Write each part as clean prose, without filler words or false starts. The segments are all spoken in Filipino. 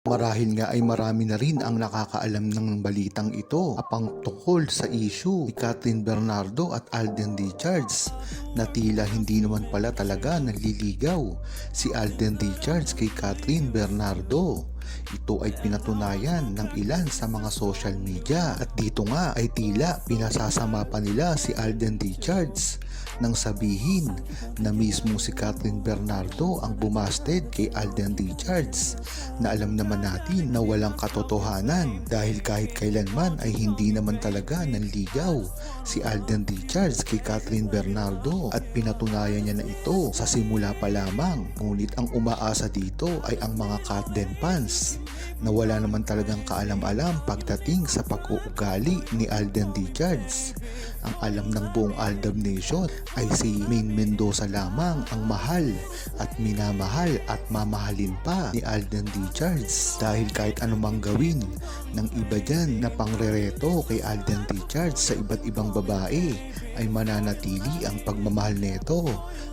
Marahil nga ay marami na rin ang nakakaalam ng balitang ito apang tungkol sa issue ni Catherine Bernardo at Alden Richards na tila hindi naman pala talaga naliligaw si Alden Richards kay Catherine Bernardo. Ito ay pinatunayan ng ilan sa mga social media at dito nga ay tila pinasasama pa nila si Alden Richards nang sabihin na mismo si Catherine Bernardo ang bumasted kay Alden Richards na alam naman natin na walang katotohanan dahil kahit kailanman ay hindi naman talaga nanligaw si Alden Richards kay Catherine Bernardo at pinatunayan niya na ito sa simula pa lamang. Ngunit ang umaasa dito ay ang mga Catden fans na wala naman talagang kaalam-alam pagdating sa pag-uugali ni Alden Richards. Ang alam ng buong Aldab Nation ay si Maine Mendoza lamang ang mahal at minamahal at mamahalin pa ni Alden Richards dahil kahit anumang gawin ng iba dyan na pangrereto kay Alden Richards sa iba't ibang babae ay mananatili ang pagmamahal nito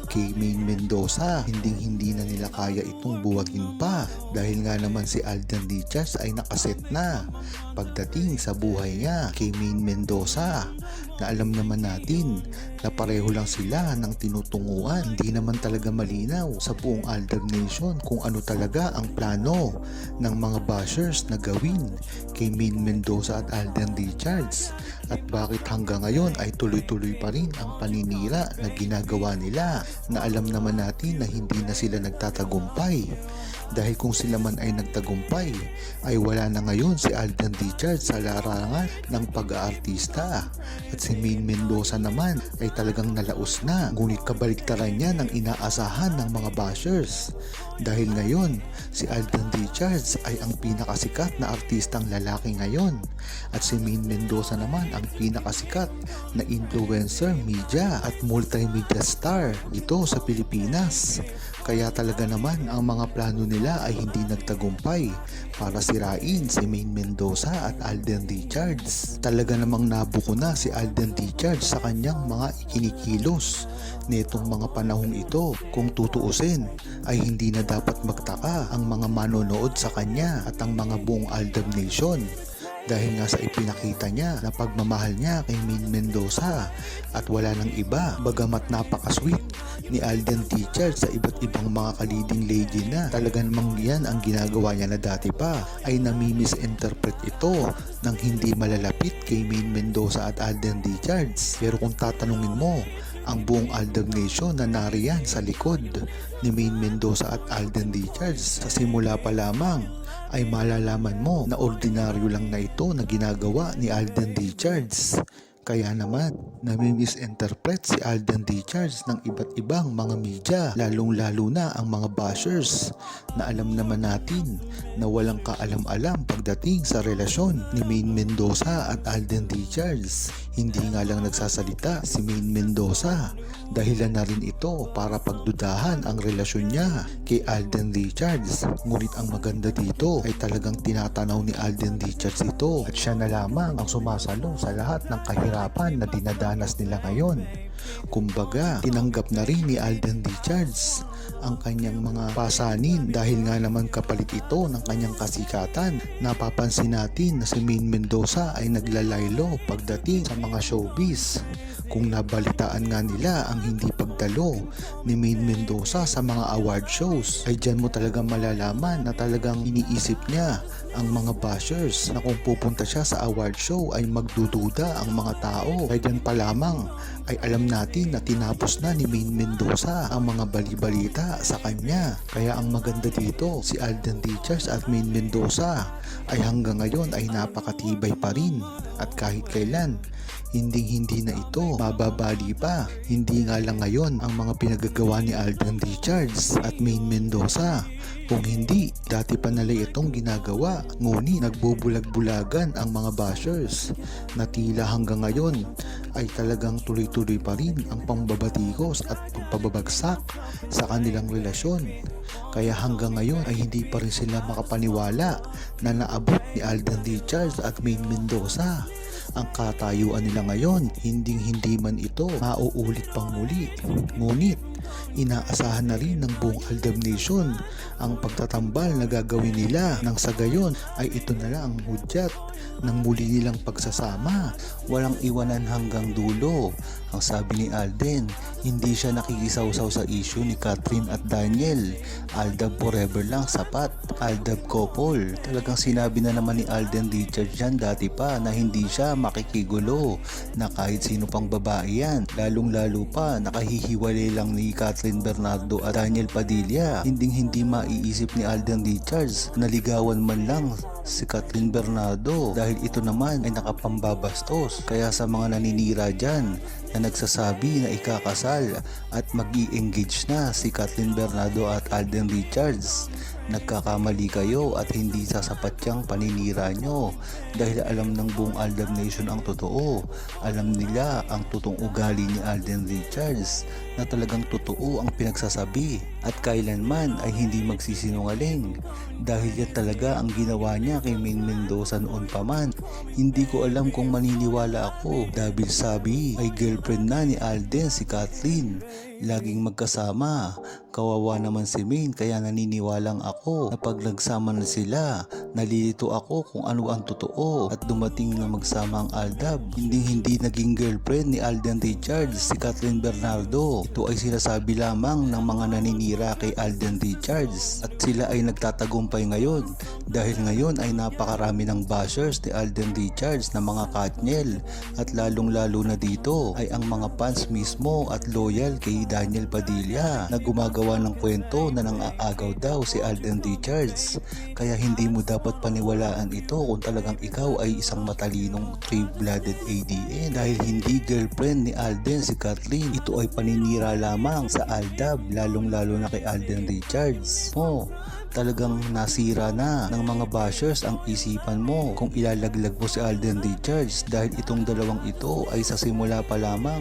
kay Maine Mendoza. Hindi na nila kaya itong buwagin pa dahil nga naman si Alden Richards ay nakaset na pagdating sa buhay niya kay Maine Mendoza na alam naman natin na pareho lang sila ng tinutunguan. Hindi naman talaga malinaw sa buong Aldab Nation kung ano talaga ang plano ng mga bashers na gawin kay Maine Mendoza at Alden Richards at bakit hanggang ngayon ay tuloy-tuloy pa rin ang paninira na ginagawa nila na alam naman natin na hindi na sila nagtatagumpay. Dahil kung sila man ay nagtagumpay ay wala na ngayon si Alden Richards sa larangan ng pag-aartista at si Maine Mendoza naman ay talagang nalaos na, ngunit kabaliktaran niya ng inaasahan ng mga bashers dahil ngayon si Alden Richards ay ang pinakasikat na artistang lalaki ngayon at si Maine Mendoza naman ang pinakasikat na influencer, media at multimedia star dito sa Pilipinas. Kaya talaga naman ang mga plano nila ay hindi nagtagumpay para sirain si Maine Mendoza at Alden Richards. Talaga namang nabuko na si Alden Richards sa kanyang mga ikinikilos nitong mga panahong ito. Kung tutuusin ay hindi na dapat magtaka ang mga manonood sa kanya at ang mga buong Aldab Nation dahil nga sa ipinakita niya na pagmamahal niya kay Maine Mendoza at wala nang iba. Bagamat napaka-sweet ni Alden Richards sa iba't ibang mga ka-leading lady na talaga namang yan ang ginagawa niya na dati pa ay nami-misinterpret ito ng hindi malalapit kay Maine Mendoza at Alden Richards. Pero kung tatanungin mo ang buong Aldab Nation na nariyan sa likod ni Maine Mendoza at Alden Richards sa simula pa lamang ay malalaman mo na ordinaryo lang na ito na ginagawa ni Alden Richards. Kaya naman, nami-misinterpret si Alden Richards ng iba't ibang mga media, lalong-lalo na ang mga bashers na alam naman natin na walang kaalam-alam pagdating sa relasyon ni Maine Mendoza at Alden Richards. Hindi nga lang nagsasalita si Maine Mendoza, dahilan na rin ito para pagdudahan ang relasyon niya kay Alden Richards. Ngunit ang maganda dito ay talagang tinatanaw ni Alden Richards ito at siya na lamang ang sumasalo sa lahat ng kahirapan na dinadanas nila ngayon. Kumbaga, tinanggap na rin ni Alden Richards ang kanyang mga pasanin dahil nga naman kapalit ito ng kanyang kasikatan. Napapansin natin na si Maine Mendoza ay naglalaylo pagdating sa mga showbiz. Kung nabalitaan nga nila ang hindi pagdalo ni Maine Mendoza sa mga award shows ay dyan mo talagang malalaman na talagang iniisip niya ang mga bashers na kung pupunta siya sa award show ay magdududa ang mga tao. Ay dyan pa lamang ay alam natin na tinapos na ni Maine Mendoza ang mga bali-balita sa kanya. Kaya ang maganda dito, si Alden Richards at Maine Mendoza ay hanggang ngayon ay napakatibay pa rin at kahit kailan hindi na ito mababali pa. Hindi nga lang ngayon ang mga pinagagawa ni Alden Richards at Maine Mendoza. Kung hindi, dati pa nila itong ginagawa. Ngunit nagbubulag-bulagan ang mga bashers na tila hanggang ngayon ay talagang tuloy-tuloy pa rin ang pambabatikos at pagpababagsak sa kanilang relasyon. Kaya hanggang ngayon ay hindi pa rin sila makapaniwala na naabot ni Alden Richards at Maine Mendoza ang katayuan nila ngayon. Hindi man ito mauulit pang muli. Ngunit Inaasahan na rin ng buong Aldab Nation ang pagtatambal na gagawin nila nang sa gayon ay ito na lang ang hudyat ng muli nilang pagsasama. Walang iwanan hanggang dulo. Ang sabi ni Alden, hindi siya nakikisawsaw sa issue ni Catherine at Daniel. Aldab forever lang sapat. Aldab couple. Talagang sinabi na naman ni Alden Richards dyan dati pa na hindi siya makikigulo na kahit sino pang babae yan. Lalong lalo pa nakahihiwalay lang ni Catherine Bernardo at Daniel Padilla. Hindi maiisip ni Alden Richards na ligawan man lang si Catherine Bernardo dahil ito naman ay nakapambabastos. Kaya sa mga naninira dyan na nagsasabi na ikakasal at mag-i-engage na si Catherine Bernardo at Alden Richards, nagkakamali kayo at hindi sasapat yung paninira nyo dahil alam ng buong Aldab Nation ang totoo. Alam nila ang totoong ugali ni Alden Richards na talagang totoo ang pinagsasabi at kailanman ay hindi magsisinungaling dahil yan talaga ang ginawa niya kay Maine Mendoza noon pa man. Hindi ko alam kung maniniwala ako dahil sabi ay girlfriend na ni Alden si Catherine. Laging magkasama. Kawawa naman si Maine kaya naniniwalang ako na pag nagsama na sila, nalilito ako kung ano ang totoo at dumating na magsama ang Aldab. Hindi naging girlfriend ni Alden Richards si Catherine Bernardo. Ito ay sinasabi lamang ng mga naninira kay Alden Richards at sila ay nagtatagumpay ngayon dahil ngayon ay napakarami ng bashers ni Alden Richards na mga katnyel at lalong lalo na dito ay ang mga fans mismo at loyal kay Daniel Padilla na gumagawa ng kwento na nang-aagaw daw si Alden Richards. Kaya hindi mo dapat paniwalaan ito kung talagang ikaw ay isang matalinong three-blooded ADN dahil hindi girlfriend ni Alden si Catherine. Ito ay paninira lamang sa Aldab lalong lalo na kay Alden Richards. Talagang nasira na ng mga bashers ang isipan mo kung ilalaglag mo si Alden Richards dahil itong dalawang ito ay sa simula pa lamang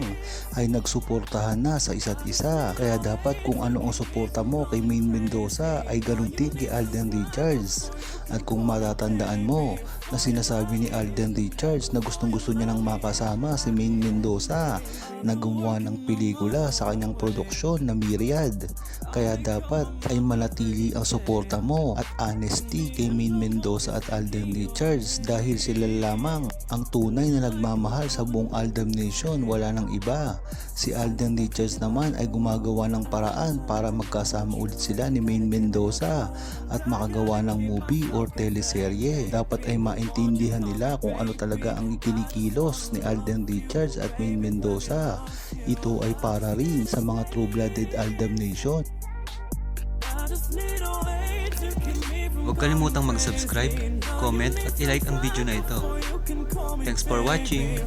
ay nagsuportahan na sa isa't isa. Kaya dapat kung ano ang suporta mo kay Maine Mendoza ay ganun din kay Alden Richards. At kung matatandaan mo na sinasabi ni Alden Richards na gustong gusto niya nang makasama si Maine Mendoza na gumawa ng pelikula sa kanyang produksyon na Myriad. Kaya dapat ay manatili ang suporta mo at honesty kay Maine Mendoza at Alden Richards dahil sila lamang ang tunay na nagmamahal sa buong Aldab Nation, wala nang iba. Si Alden Richards naman ay gumagawa ng paraan para magkasama ulit sila ni Maine Mendoza at makagawa ng movie or teleserye. Dapat ay maintindihan nila kung ano talaga ang ikinikilos ni Alden Richards at Maine Mendoza. Ito ay para rin sa mga true-blooded Aldab Nation. Huwag kalimutang mag-subscribe, comment at i-like ang video na ito. Thanks for watching!